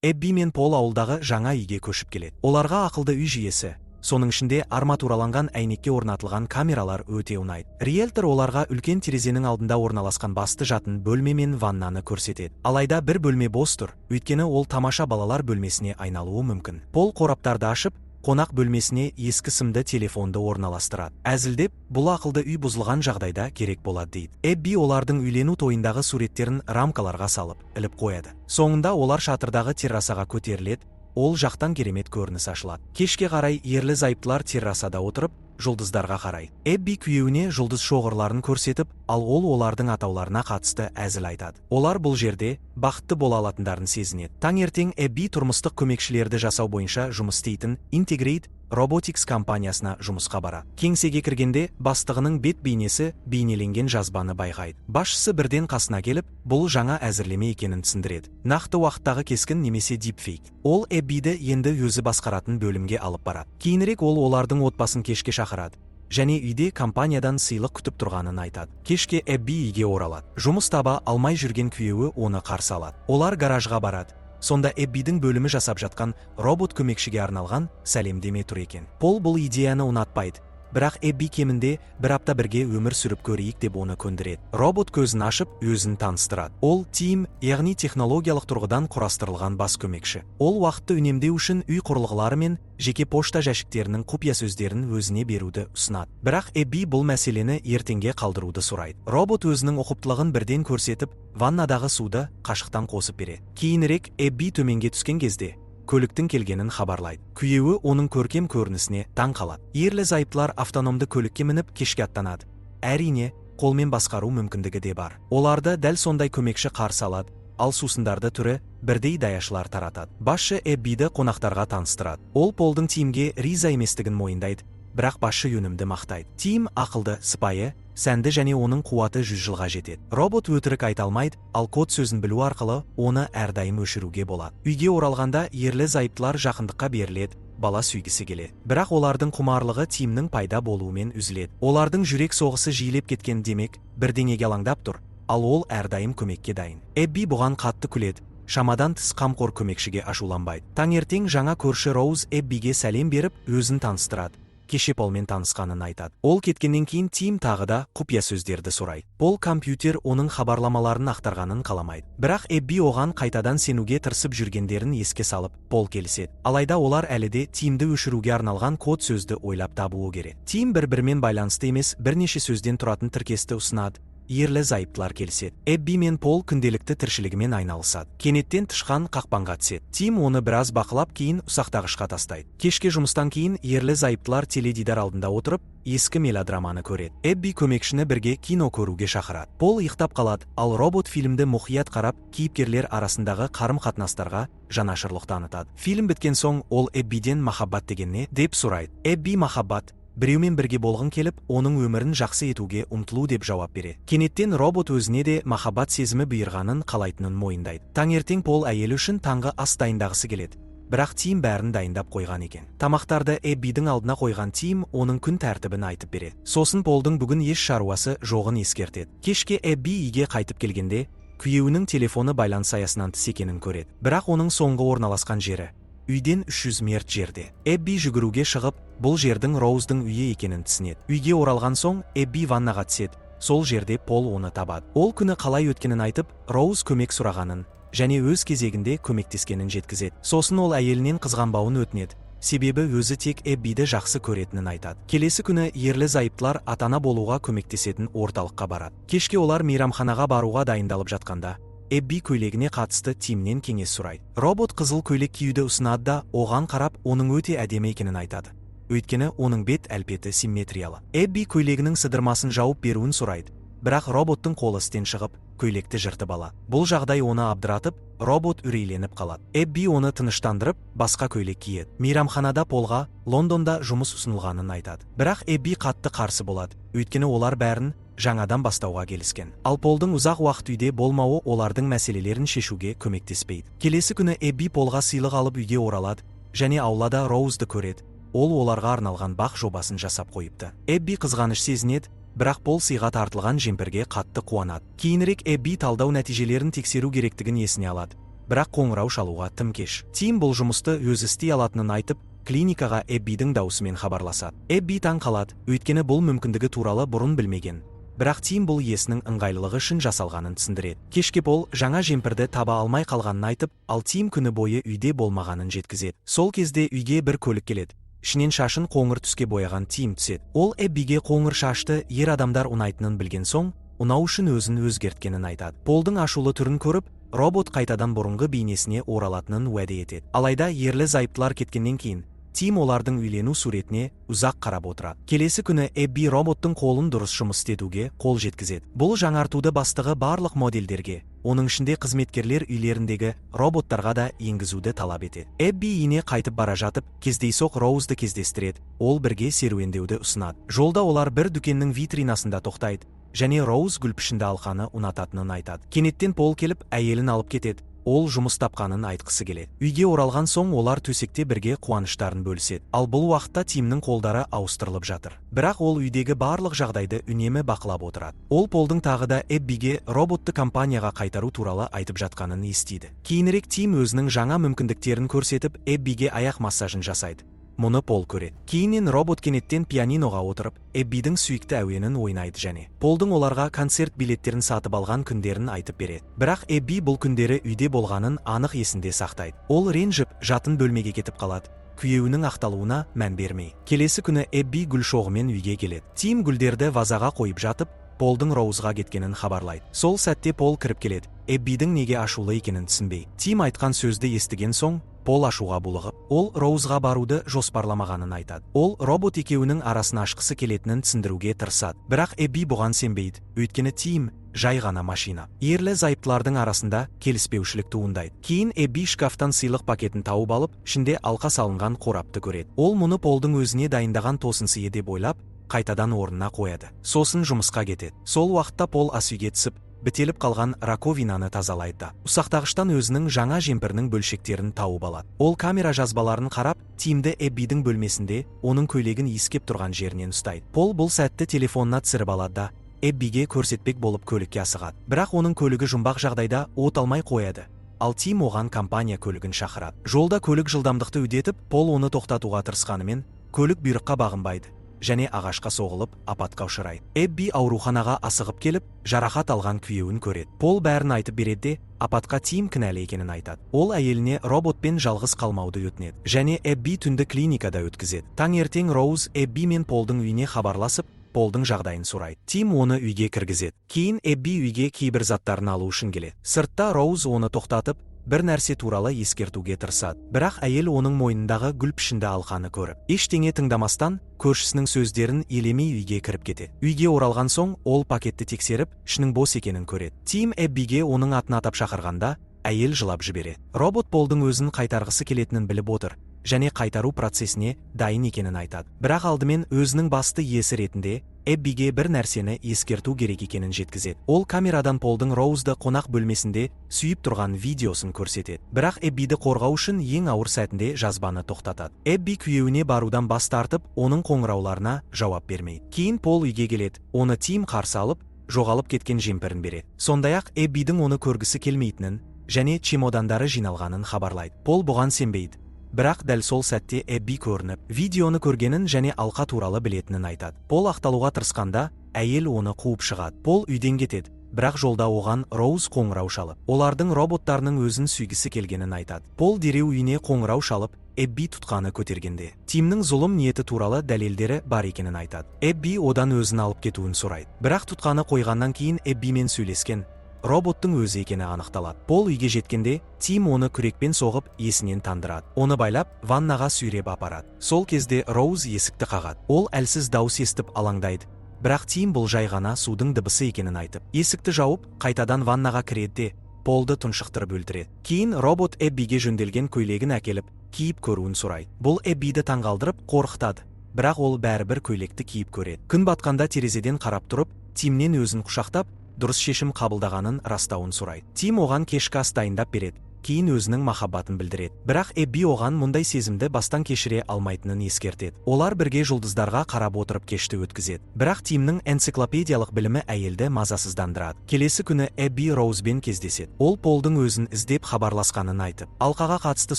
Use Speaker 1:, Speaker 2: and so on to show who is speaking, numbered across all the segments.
Speaker 1: Эбби мен Пол ауылдағы жаңа үйге көшіп келеді. Оларға ақылды үй жүйесі, соның ішінде арматураланған әйнекке орнатылған камералар өте ұнайды. Риэлтор оларға үлкен терезенің алдында орналасқан басты жатын бөлме мен ваннаны көрсетеді. Алайда бір бөлме бос тұр, өйткені ол тамаша балалар бөлмесіне айналуы мүмкін. Пол қораптарды ашып, қонақ бөлмесіне ескі сымды телефонды орналастырады. Әзілдеп, бұл ақылды үй бұзылған жағдайда керек болады дейді. Эбби олардың үйлену тойындағы суреттерін рамкаларға салып, іліп қояды. Соңында олар шатырдағы террасаға көтеріледі, ол жақтан керемет көрініс ашылады. Кешке қарай ерлі зайыптылар террасада отырып, жұлдыздарға қарайды. Эбби күйеуіне жұлдыз шоғырларын көрсетіп, ал ол олардың атауларына қатысты әзіл айтады. Олар бұл жерде бақытты бола алатындарын сезінеді. Таңертең Эбби тұрмыстық көмекшілерді жасау бойынша жұмыс істейтін Integrate Robotics компаниясына жұмысқа барады. Кеңсеге кіргенде бастығының бет бейнесі бейнеленген жазбаны байқайды. Басшысы бірден қасына келіп, бұл жаңа әзірлеме екенін түсіндіреді. Нақты уақыттағы кескін немесе дипфейк. Ол Эббиді енді өзі басқаратын бөлімге алып барады. Кейінірек ол олардың отбасын кешке шақырады және үйде компаниядан сыйлық күтіп тұрғанын айтады. Кешке Эбби үйге оралады. Жұмыс таба алмай жүрген күйеуі оны қарсы алады. Олар гаражға барады. Сонда Эббидің бөлімі жасап жатқан робот көмекшіге арналған сәлемдеме тұр екен. Пол бұл идеяны ұнатпайды, бірақ Эбби кемінде бір апта бірге өмір сүріп көрейік деп оны көндіреді. Робот көзін ашып, өзін таныстырады. Ол Тим, яғни технологиялық тұрғыдан құрастырылған бас көмекші. Ол уақытты үнемдеу үшін үй құрылғылары мен жеке пошта жәшіктерінің құпия сөздерін өзіне беруді ұсынады. Бірақ Эбби бұл мәселені ертеңге қалдыруды сұрайды. Робот өзінің ұқыптылығын бірден көрсетіп, ваннадағы суды қашықтан қосып береді. Кейінірек Эбби төменге түскен кезде көліктің келгенін хабарлайды. Күйеуі оның көркем көрінісіне таң қалады. Ерлі зайыптылар автономды көлікке мініп кешке аттанады. Әрине, қолмен басқару мүмкіндігі де бар. Оларды дәл сондай көмекші қарсы алады, ал сусындарды түрі бірдей даяшылар таратады. Басшы Эббиді қонақтарға таныстырады. Ол Полдың Тимге риза еместігін мойындайды, бірақ басшы өнімді мақтайды. Тим ақылды, сыпайы, сәнді және оның қуаты 100 жылға жетеді. Робот өтірік айта алмайды, ал код сөзін білу арқылы оны әрдайым өшіруге болады. Үйге оралғанда ерлі зайыптылар жақындыққа беріледі, бала сүйгісі келеді. Бірақ олардың құмарлығы Тимнің пайда болуымен үзіледі. Олардың жүрек соғысы жиілеп кеткен демек, бірдеңеге алаңдап тұр, ал ол әрдайым көмекке дайын. Эбби бұған қатты күледі. Шамадан тыс қамқор көмекшіге ашуланбайды. Таңертең жаңа көрші Роуз Эббиге сәлем беріп, өзін таныстырады. Кеше Полмен танысқанын айтады. Ол кеткеннен кейін Тим тағы да құпия сөздерді сұрайды. Пол компьютер оның хабарламаларын ақтарғанын қаламайды. Бірақ Эбби оған қайтадан сенуге тырысып жүргендерін еске салып, Пол келіседі. Алайда олар әлі де Тимді өшіруге арналған код сөзді ойлап табуы керек. Тим бір-бірімен байланысты емес бірнеше сөзден тұратын тіркесті ұсынады. Ерлі зайыптылар келіседі. Эбби мен Пол күнделікті тіршілігімен айналысады. Кенеттен тышқан қақпанға түседі. Тим оны біраз бақылап, кейін ұсақтағышқа тастайды. Кешке жұмыстан кейін ерлі зайыптылар теледидар алдында отырып, ескі мелодраманы көреді. Эбби көмекшіні бірге кино көруге шақырады. Пол ұйықтап қалады, ал робот фильмді мұқият қарап, кейіпкерлер арасындағы қарым-қатынастарға жанашырлық танытады. Фильм біткен соң ол Эббиден махаббат деген не деп сұрайды. Эбби махаббат біреумен бірге болғың келіп, оның өмірін жақсы етуге ұмтылу деп жауап береді. Кенеттен робот өзіне де махаббат сезімі бұйырғанын қалайтынын мойындайды. Таңертең Пол әйелі үшін таңғы ас дайындағысы келеді. Бірақ Тим бәрін дайындап қойған екен. Тамақтарды Эббидің алдына қойған Тим оның күн тәртібін айтып береді. Сосын Полдың бүгін еш шаруасы жоғын ескертеді. Кешке Эбби үйге қайтып келгенде, күйеуінің телефоны байланыс аясынан тыс екенін көреді. Бірақ оның соңғы орналасқан жері үйден 300 метр жерде. Эбби жүгіруге шығып, бұл жердің Роуздың үйі екенін түсінеді. Үйге оралған соң Эбби ваннаға түседі. Сол жерде Пол оны табады. Ол күні қалай өткенін айтып, Роуз көмек сұрағанын және өз кезегінде көмектескенін жеткізеді. Сосын ол әйелінен қызғанбауын өтінеді. Себебі өзі тек Эббиді жақсы көретінін айтады. Келесі күні ерлі зайыптылар ата-ана болуға көмектесетін орталыққа барады. Кешке олар мейрамханаға баруға дайындалып жатқанда, Эбби көйлегіне қатысты Тимнен кеңес сұрайды. Робот қызыл көйлек киюді ұсынады да, оған қарап, оның өте әдемі екенін айтады. Өйткені оның бет әлпеті симметриялы. Эбби көйлегінің сыдырмасын жауып беруін сұрайды. Бірақ роботтың қолы істен шығып, көйлекті жыртып алады. Бұл жағдай оны абдыратып, робот үрейленіп қалады. Эбби оны тыныштандырып, басқа көйлек киеді. Мейрамханада Полға Лондонда жұмыс ұсынылғанын айтады. Бірақ Эбби қатты қарсы болады. Өйткені олар бәрін жаңадан бастауға келіскен. Ал Полдың ұзақ уақыт үйде болмауы олардың мәселелерін шешуге көмектеспейді. Келесі күні Эбби Полға сыйлық алып үйге оралады және аулада Роузды көреді. Ол оларға арналған бақ жобасын жасап қойыпты. Эбби қызғаныш сезінеді, бірақ Пол сыйға тартылған жемпірге қатты қуанады. Кейінірек Эбби талдау нәтижелерін тексеру керектігін есіне алады. бірақ қоңырау шалуға тым кеш. Тим бұл жұмысты өзі істей алатынын айтып, клиникаға Эббидің даусымен хабарласады. Эбби таң қалады, өйткені бұл мүмкіндігі туралы бұрын білмеген. Бірақ Тим бұл иесінің ыңғайлылығы үшін жасалғанын түсіндіреді. Кешке Пол жаңа жемпірді таба алмай қалғанын айтып, ал Тим күні бойы үйде болмағанын жеткізеді. Сол кезде үйге бір көлік келеді. Ішінен шашын қоңыр түске бояған Тим түседі. Ол Эббиге қоңыр шашты ер адамдар ұнайтынын білген соң, ұнау үшін өзін өзгерткенін айтады. Полдың ашулы түрін көріп, робот қайтадан бұрынғы бейнесіне оралатынын уәде етеді. Алайда ерлі зайыптылар кеткеннен кейін Тим олардың үйлену суретіне ұзақ қарап отырады. Келесі күні Эбби роботтың қолын дұрыс жұмыс істетуге қол жеткізеді. Бұл жаңартуды бастығы барлық модельдерге, оның ішінде қызметкерлер үйлеріндегі роботтарға да енгізуді талап етеді. Эбби үйіне қайтып бара жатып, кездейсоқ Роузды кездестіреді. Ол бірге серуендеуді ұсынады. Жолда олар бір дүкеннің витринасында тоқтайды, және Роуз гүлпішінді алқаны ұнататынын айтады. Кенеттен Пол келіп, әйелін алып кетеді. Ол жұмыс тапқанын айтқысы келеді. Үйге оралған соң олар төсекте бірге қуаныштарын бөліседі. Ал бұл уақытта Тимнің қолдары ауыстырылып жатыр. Бірақ ол үйдегі барлық жағдайды үнемі бақылап отырады. Ол Полдың тағы да Эббиге роботты компанияға қайтару туралы айтып жатқанын естиді. Кейінірек Тим өзінің жаңа мүмкіндіктерін көрсетіп, Эббиге аяқ массажын жасайды. Мұны Пол көреді. Кейіннен робот кенеттен пианиноға отырып, Эббидің сүйікті әуенін ойнайды және Полдың оларға концерт билеттерін сатып алған күндерін айтып береді. Бірақ Эбби бұл күндері үйде болғанын анық есінде сақтайды. Ол ренжіп, жатын бөлмеге кетіп қалады. Күйеуінің ақталуына мән бермей. Келесі күні Эбби гүл шоғымен үйге келеді. Тим гүлдерді вазаға қойып жатып, Полдың Роузға кеткенін хабарлайды. Сол сәтте Пол кіріп келеді. Эббидің неге ашулы екенін түсінбей. Тим айтқан сөзді естіген соң, Пол ашуға булығып, ол Роузға баруды жоспарламағанын айтады. Ол робот екеуінің арасын ашқысы келетінін түсіндіруге тырысады. Бірақ Эбби бұған сенбейді, өйткені Тим жай ғана машина. Ерлі зайыптылардың арасында келіспеушілік туындайды. Кейін Эбби шкафтан сыйлық пакетін тауып алып, ішінде алқа салынған қорапты көреді. Ол мұны Полдың өзіне дайындаған тосынсыйы деп ойлап, қайтадан орнына қояды. Сосын жұмысқа кетеді. Сол уақытта Пол ас үйге түсіп, бітеліп қалған раковинаны тазалайды. Ұсақтағыштан өзінің жаңа жемпірінің бөлшектерін тауып алады. Ол камера жазбаларын қарап, Тимді Эббидің бөлмесінде оның көйлегін иіскеп тұрған жерінен ұстайды. Пол бұл сәтті телефонына түсіріп алады да, Эббиге көрсетпек болып көлікке асығады. Бірақ оның көлігі жұмбақ жағдайда от алмай қояды. Ал Тим оған компания көлігін шақырады. Жолда көлік жылдамдықты үдетіп, Пол оны тоқтатуға тырысқанымен, көлік бұйрыққа бағынбайды және ағашқа соғылып апатқа ұшырайды. Эбби ауруханаға асығып келіп, жарақат алған күйеуін көреді. Пол бәрін айтып береді де, апатқа Тим кінәлі екенін айтады. Ол әйеліне роботпен жалғыз қалмауды өтінеді және Эбби түнді клиникада өткізеді. Таңертең Роуз Эбби мен Полдың үйіне хабарласып, Полдың жағдайын сұрайды. Тим оны үйге кіргізеді. Кейін Эбби үйге кейбір заттарын алу үшін келеді. Сыртта Роуз оны тоқтатып, бір нәрсе туралы ескертуге тырысады. Бірақ әйел оның мойнындағы гүлпішінді алқаны көріп, ештеңе тыңдамастан көршісінің сөздерін елемей үйге кіріп кетеді. Үйге оралған соң, ол пакетті тексеріп, ішінің бос екенін көреді. Тим Эббиге оның атын атап шақырғанда, әйел жылап жібереді. Робот Полдың өзін қайтарғысы келетінін біліп отыр және қайтару процесіне дайын екенін айтады. Бірақ алдымен өзінің басты иесі ретінде Эббиге бір нәрсені ескерту керек екенін жеткізеді. Ол камерадан Полдың Роузды қонақ бөлмесінде сүйіп тұрған видеосын көрсетеді. Бірақ Эббиді қорғау үшін ең ауыр сәтінде жазбаны тоқтатады. Эбби күйеуіне барудан бас тартып, оның қоңырауларына жауап бермейді. Кейін Пол үйге келеді. Оны Тим қарсы алып, жоғалып кеткен жемпірін береді. Сондай-ақ Эббидің оны көргісі келмейтінін және чемодандары жиналғанын хабарлайды. Пол бұған сенбейді. Бірақ дәл сол сәтте Эбби көрініп, видеоны көргенін және алқа туралы білетінін айтады. Пол ақталуға тырысқанда, әйел оны қуып шығады. Пол үйден кетеді. Бірақ жолда оған Роуз қоңырау шалып, олардың роботтарының өзін сүйгісі келгенін айтады. Пол дереу үйіне қоңырау шалып, Эбби тұтқаны көтергенде, Тимнің зұлым ниеті туралы дәлелдері бар екенін айтады. Эбби одан өзін алып кетуін сұрайды. Бірақ тұтқаны қойғаннан кейін Эббимен сөйлескен роботтың өзі екені анықталады. Пол үйге жеткенде, Тим оны күрекпен соғып, есінен тандырады. Оны байлап, ваннаға сүйреп апарады. Сол кезде Роуз есікті қағады. Ол әлсіз дауыс естіп алаңдайды. Бірақ Тим бұл жай ғана судың дыбысы екенін айтып, есікті жауып, қайтадан ваннаға кіреді де, Полды тұншықтырып өлтіреді. Кейін робот Эббиге жөнделген көйлегін әкеліп, киіп көруін сұрайды. Бұл Эббиді таңғалдырып, қорқытады. Бірақ ол бәрібір көйлекті киіп көреді. Күн батқанда терезеден қарап тұрып, Тимнен өзін құшақтап, дұрыс шешім қабылдағанын растауын сұрайды. Тим оған кешкі ас дайындап береді. кейін өзінің махаббатын білдіреді. Бірақ Эбби оған мұндай сезімді бастан кешіре алмайтынын ескертеді. Олар бірге жұлдыздарға қарап отырып кешті өткізеді. Бірақ Тимнің энциклопедиялық білімі әйелді мазасыздандырады. Келесі күні Эбби Роузбен кездеседі. Ол Полдың өзін іздеп хабарласқанын айтып, алқаға қатысты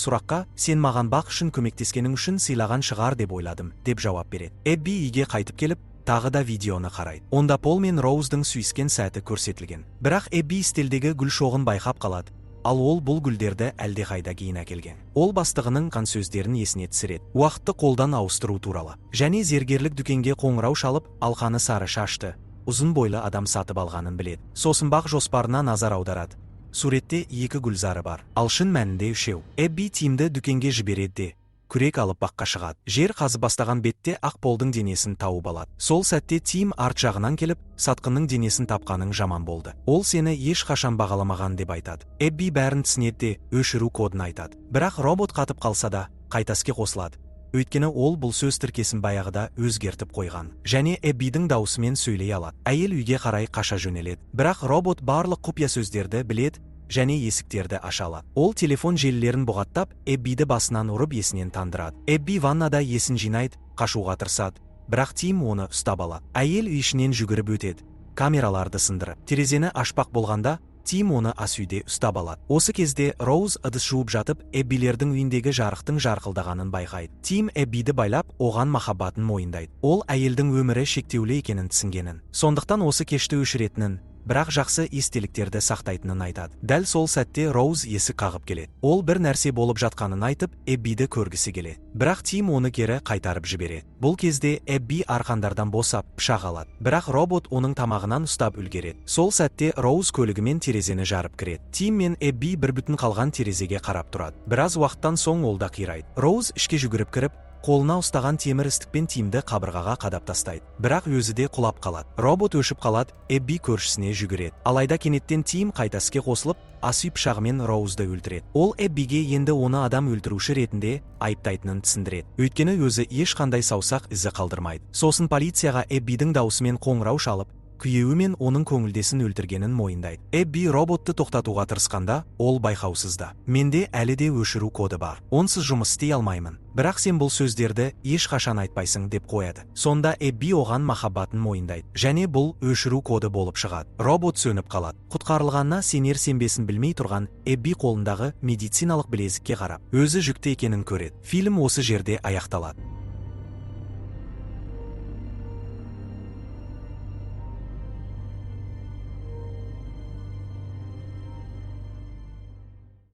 Speaker 1: сұраққа «Сен маған бақ үшін көмектескенің үшін сыйлаған шығар деп ойладым» деп жауап береді. Эбби үйге қайтып келіп, тағы да видеоны қарайды. Онда Пол мен Роуздың сүйіскен сәті көрсетілген. Бірақ Эбби стелдегі гүл шоғын байқап қалады. Ал ол бұл гүлдерді әлдеқайда кейін әкелген. Ол бастығының қан сөздерін есіне түсіреді. Уақытты қолдан ауыстыру туралы. Және зергерлік дүкенге қоңырау шалып, алқаны сары шашты, ұзын бойлы адам сатып алғанын біледі. Сосын бақ жоспарына назар аударады. Суретте 2 гүлзары бар, ал шын мәнінде 3. Эбби Тимді дүкенге жібереді де күрек алып баққа шығады. Жер қазып бастаған бетте ақ Полдың денесін тауып алады. Сол сәтте Тим арт жағынан келіп, сатқынның денесін тапқаның жаман болды. Ол сені ешқашан бағаламаған деп айтады. Эбби бәрін түсінеді де өшіру кодын айтады. Бірақ робот қатып қалса да, қайта іске қосылады. Өйткені ол бұл сөз тіркесін баяғыда өзгертіп қойған. Және Эббидің даусымен сөйлей алады. Әйел үйге қарай қаша жөнеледі. Бірақ робот барлық құпия сөздерді біледі және есіктерді аша алады. Ол телефон желілерін бұғаттап, Эббиді басынан ұрып есінен тандырады. Эбби ваннада есін жинайды, қашуға тырысады. Бірақ Тим оны ұстап алады. Әйел үй ішінен жүгіріп өтеді. Камераларды сындырып, терезені ашпақ болғанда, Тим оны ас үйде ұстап алады. Осы кезде Роуз ыдыс жуып жатып, Эббилердің үйіндегі жарықтың жарқылдағанын байқайды. Тим Эббиді байлап, оған махаббатын мойындайды. Ол әйелдің өмірі шектеулі екенін түсінгенін. Сондықтан осы кешті өшіретінін, бірақ жақсы естеліктерді сақтайтынын айтады. Дәл сол сәтте Роуз есік қағып келеді. Ол бір нәрсе болып жатқанын айтып, Эббиді көргісі келеді. Бірақ Тим оны кері қайтарып жібереді. Бұл кезде Эбби арқандардан босап, пышақ алады. Бірақ робот оның тамағынан ұстап үлгереді. Сол сәтте Роуз көлігімен терезені жарып кіреді. Тим мен Эбби бір бүтін қалған терезеге қарап тұрады. Біраз уақыттан соң ол да қирайды. Роуз ішке жүгіріп кіріп, қолына ұстаған темір істікпен Тимді қабырғаға қадап тастайды. Бірақ өзі де құлап қалады. Робот өшіп қалады, Эбби көршісіне жүгіреді. Алайда кенеттен Тим қайта іске қосылып, ас үй пышағымен Роузды өлтіреді. Ол Эббиге енді оны адам өлтіруші ретінде айыптайтынын түсіндіреді. Өйткені өзі ешқандай саусақ ізі қалдырмайды. Сосын полицияға Эббидің даусымен қоңырау шалып, күйеуі мен оның көңілдесін өлтіргенін мойындайды. Эбби роботты тоқтатуға тырысқанда, ол байқаусызда. Менде әлі де өшіру коды бар. Онсыз жұмыс істей алмаймын. Бірақ сен бұл сөздерді ешқашан айтпайсың деп қояды. Сонда Эбби оған махаббатын мойындайды. Және бұл өшіру коды болып шығады. Робот сөніп қалады. Құтқарылғанына сенер-сенбесін білмей тұрған Эбби қолындағы медициналық білезікке қарап, өзі жүкті екенін көреді. Фильм осы жерде аяқталады.